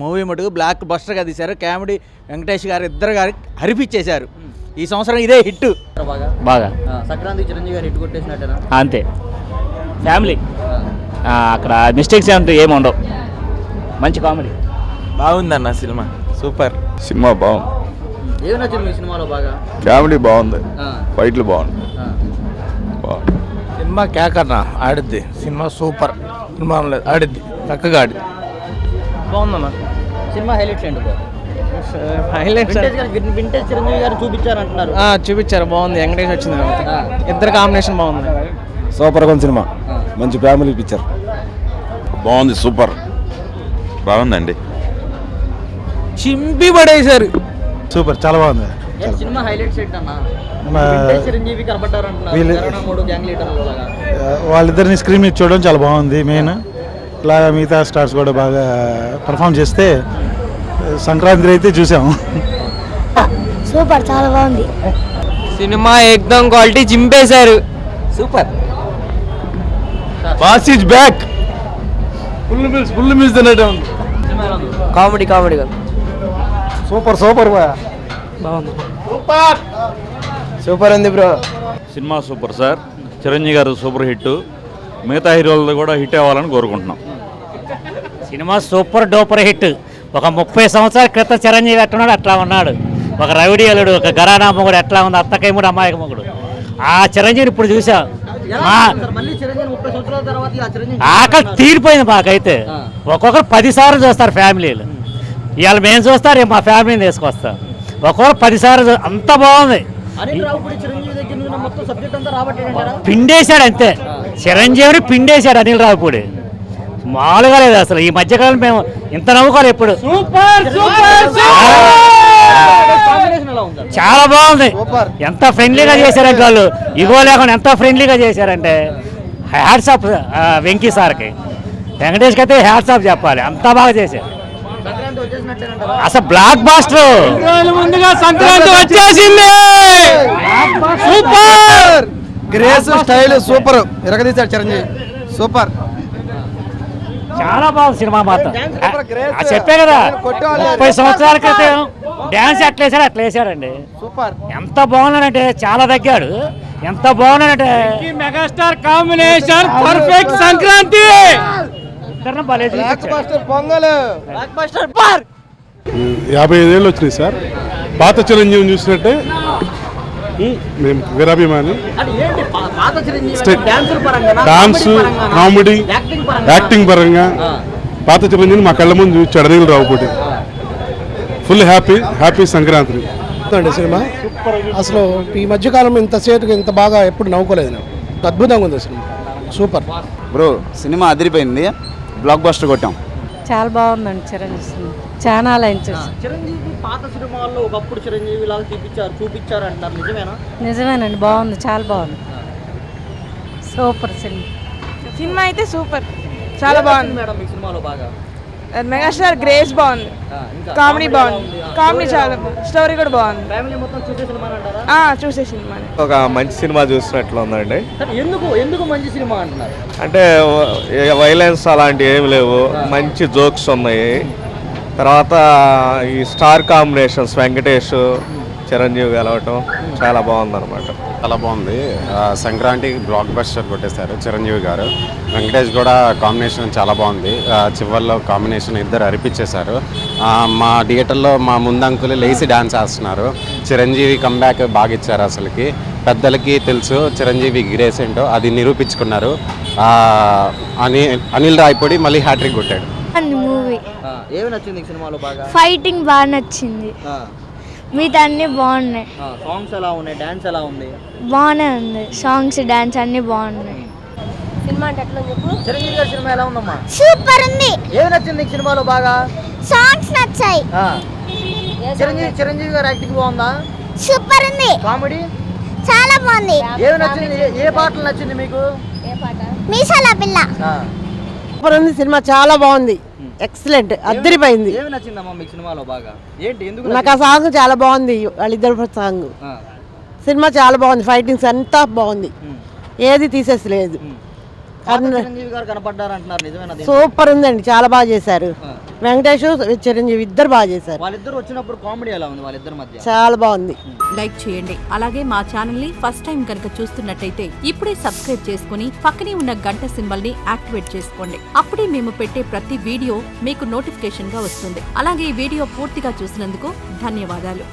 Movie మటుకు black బస్టర్గా తీశారు. Comedy Venkatesh గారు ఇద్దరు గారు హరిపిచ్చేశారు. ఈ సంవత్సరం ఇదే హిట్. బాగా సంక్రాంతి చిరంజీవి గారు హిట్ కొట్టేసినట్టేనా? అంతే. ఫ్యామిలీ అక్కడ మిస్టేక్స్ ఏమి ఉండవు. మంచి కామెడీ. బాగుందన్న సినిమా, సూపర్ సినిమా బాగుంది. ఏమి నచ్చింది మీ సినిమాలో బాగా? కామెడీ బాగుంది, ఫైట్లు బాగుంది. సినిమా కేకన్నా ఆడిద్ది. Cinema super. సినిమా లేదు, ఆడిద్ది, చక్కగా ఆడిద్ది. బాగుందన్న సినిమా. హైలైట్స్ ఏంటి? వింటేజ్ చిరంజీవి గారు చూపించారంటున్నారు. చూపించారు, బాగుంది. వెంకటేష్ వచ్చింది, ఇద్దరు కాంబినేషన్ బాగుంది. సూపర్ గా సినిమా, మంచి ఫ్యామిలీ పిక్చర్. బాగుంది, సూపర్ బాగుందండి. చింపి పడేశారు. సూపర్, చాలా బాగుంది. సినిమా హైలైట్స్ ఏంటన్నా? వింటేజ్ చిరంజీవి కనబడ్డారంటున్నారు. గ్యాంగ్ లీడర్ లాగా వాళ్ళిద్దరిని స్క్రీన్ మీద చూడడం చాలా బాగుంది. మెయిన్ ఇలా మిగతా స్టార్స్ కూడా బాగా పర్ఫామ్ చేస్తే సంక్రాంతి అయితే చూసాము. సూపర్, చాలా బాగుంది సినిమా. ఎక్దమ్ క్వాలిటీ, చింపేశారు. Super. Boss is back. Full మిస్ తినట్టు ఉంది. కామెడీ సూపర్ సూపర్ బాగుంది. సూపర్ ఉంది bro. Cinema super sir. Chiranjeevi గారు సూపర్ హిట్. మిగతా హీరోలది కూడా హిట్ అవ్వాలని కోరుకుంటున్నాం. Cinema super duper hit. ఒక 30 సంవత్సరాల క్రితం చిరంజీవి ఎట్లున్నాడు అట్లా ఉన్నాడు. ఒక రవిడి అల్లుడు, ఒక గరానా మొగుడు ఎట్లా ఉంది, అత్తకైముడు అమ్మాయి మొగుడు. ఆ చిరంజీవిని ఇప్పుడు చూసాం. ఆకలి తీరిపోయింది మాకైతే. ఒక్కొక్కరు 10 సార్లు చూస్తారు ఫ్యామిలీలు. ఇవాళ మేము చూస్తారు, రేపు మా ఫ్యామిలీని తీసుకొస్తాం. ఒక్కొక్కరు 10 సార్లు. అంత బాగుంది. పిండేశాడు అంతే. చిరంజీవిని పిండేశాడు అనిల్ రావుపూడి. మామూలుగా లేదు అసలు. ఈ మధ్యకాలం మేము ఇంత నవ్వుకోవాలి ఎప్పుడు. చాలా బాగుంది. ఎంత ఫ్రెండ్లీగా చేశారంటే వాళ్ళు, ఇగో లేకుండా ఎంత ఫ్రెండ్లీగా చేశారంటే హ్యాట్స్ ఆఫ్ వెంకీ సార్కి. వెంకటేష్కి అయితే హ్యాట్స్ ఆఫ్ చెప్పాలి, అంత బాగా చేశారు. అసలు బ్లాక్ బాస్టర్. ముందుగా సంక్రాంతి వచ్చేసింది. సూపర్. Grace style super. ఎరగదీశాడు చిరంజీవి, సూపర్. చాలా బాగుంది సినిమా మాత్రం. చెప్పే కదా 30 సంవత్సరాల క్రితం డ్యాన్స్ అట్లా వేసాడండి. సూపర్. ఎంత బాగున్నాడంటే చాలా తగ్గాడు. ఎంత బాగున్నాడంటే megastar combination perfect. Sankranti Pongal. 55 ఏళ్ళు వచ్చినాయి సార్. పాత చిరంజీవిని చూసినట్టే మేము వీరాభిమాని. డాన్స్, కామెడీ, యాక్టింగ్ పరంగా పాత చిరంజీవిని మా కళ్ళ ముందు చూసి Anil Ravipudi. Full happy Sankranti cinema. అసలు ఈ మధ్యకాలం ఇంతసేపు ఇంత బాగా ఎప్పుడు నవ్వుకోలేదు నేను. అద్భుతంగా ఉంది సినిమా, సూపర్ బ్రో. సినిమా అదిరిపోయింది, బ్లాక్ బస్టర్ కొట్టాం. చాలా బాగుందండి చిరంజీవి. చాలా చిరంజీవి పాత సినిమాల్లో ఒకప్పుడు చిరంజీవి లాగా చూపించారు అంటారు, నిజమేనా? నిజమేనండి, బాగుంది, చాలా బాగుంది. సూపర్ సినిమా అయితే సూపర్, చాలా బాగుంది మేడం. మీ సినిమాలో బాగా మెగాస్టార్ గ్రేస్ బాగుంది, కామెడీ బాగుంది, కామెడీ చాలా బాగుంది, స్టోరీ కూడా బాగుంది. ఫ్యామిలీ మొత్తం చూసే సినిమా అంటారా? చూసే సినిమా. ఒక మంచి సినిమా చూసినట్లు ఉందండి. ఎందుకు మంచి సినిమా అంటున్నారు? అంటే వైలెన్స్ అలాంటివి ఏమి లేవు, మంచి జోక్స్ ఉన్నాయి. తర్వాత ఈ స్టార్ కాంబినేషన్స్ వెంకటేష్ చిరంజీవి కలవటం చాలా బాగుందన్నమాట. చాలా బాగుంది. సంక్రాంతికి బ్లాక్ బస్టర్ కొట్టేశారు చిరంజీవి గారు. వెంకటేష్ కూడా కాంబినేషన్ చాలా బాగుంది. చివరిలో కాంబినేషన్ ఇద్దరు అరిపించేశారు. మా థియేటర్లో మా ముందంకులు లేచి డ్యాన్స్ వేస్తున్నారు. చిరంజీవి కంబ్యాక్ బాగా ఇచ్చారు. అసలుకి పెద్దలకి తెలుసు చిరంజీవి గ్రేస్ ఏంటో, అది నిరూపించుకున్నారు. అనిల్ రావుపూడి మళ్ళీ హ్యాట్రిక్ కొట్టాడు. మూవీ ఏమి నచ్చింది సినిమాలో బాగా? ఫైటింగ్ బాగా నచ్చింది, మిగతా అన్ని బాగున్నాయి. సాంగ్స్ ఎలా ఉన్నాయి, డాన్స్ ఎలా ఉంది? బాగానే ఉంది. సాంగ్స్, డాన్స్ అన్ని బాగున్నాయి. సినిమా అంటే ఎట్లా చెప్పు? చిరంజీవి గారి సినిమా ఎలా ఉందమ్మా? సూపర్ ఉంది. ఏమి నచ్చింది సినిమాలో బాగా? సాంగ్స్ నచ్చాయి. చిరంజీవి గారి యాక్టింగ్ బాగుందా? సూపర్ ఉంది. కామెడీ చాలా బాగుంది. ఏమి నచ్చింది? ఏ పాటలు నచ్చింది మీకు? మీసాల పిల్ల సూపర్ ఉంది. సినిమా చాలా బాగుంది, ఎక్సలెంట్, అద్దరిపోయింది. ఏమి నచ్చిందమ్మా మీకు సినిమాలో బాగా? ఏంటి, ఎందుకు? నాకు ఆ సాంగ్ చాలా బాగుంది, వాళ్ళిద్దరు సాంగ్. సినిమా చాలా బాగుంది, ఫైటింగ్స్ అంతా బాగుంది, ఏది తీసేసలేదు. చిరంజీవి గారు కనపడ్డారంటున్నారు, నిజమేనా? సూపర్ ఉందండి, చాలా బాగా చేశారు. వెంకటేష్ చిరంజీవి ఇద్దరు బాగా చేశారు. వాళ్ళిద్దరు వచ్చినప్పుడు కామెడీ ఎలా ఉంది వాళ్ళిద్దరి మధ్య? చాలా బాగుంది. లైక్ చేయండి. అలాగే మా ఛానల్ ని ఫస్ట్ టైం కనుక చూస్తున్నట్టయితే ఇప్పుడే సబ్స్క్రైబ్ చేసుకుని పక్కనే ఉన్న గంట సింబల్ ని యాక్టివేట్ చేసుకోండి. అప్పుడే మేము పెట్టే ప్రతి వీడియో మీకు నోటిఫికేషన్ గా వస్తుంది. అలాగే ఈ వీడియో పూర్తిగా చూసినందుకు ధన్యవాదాలు.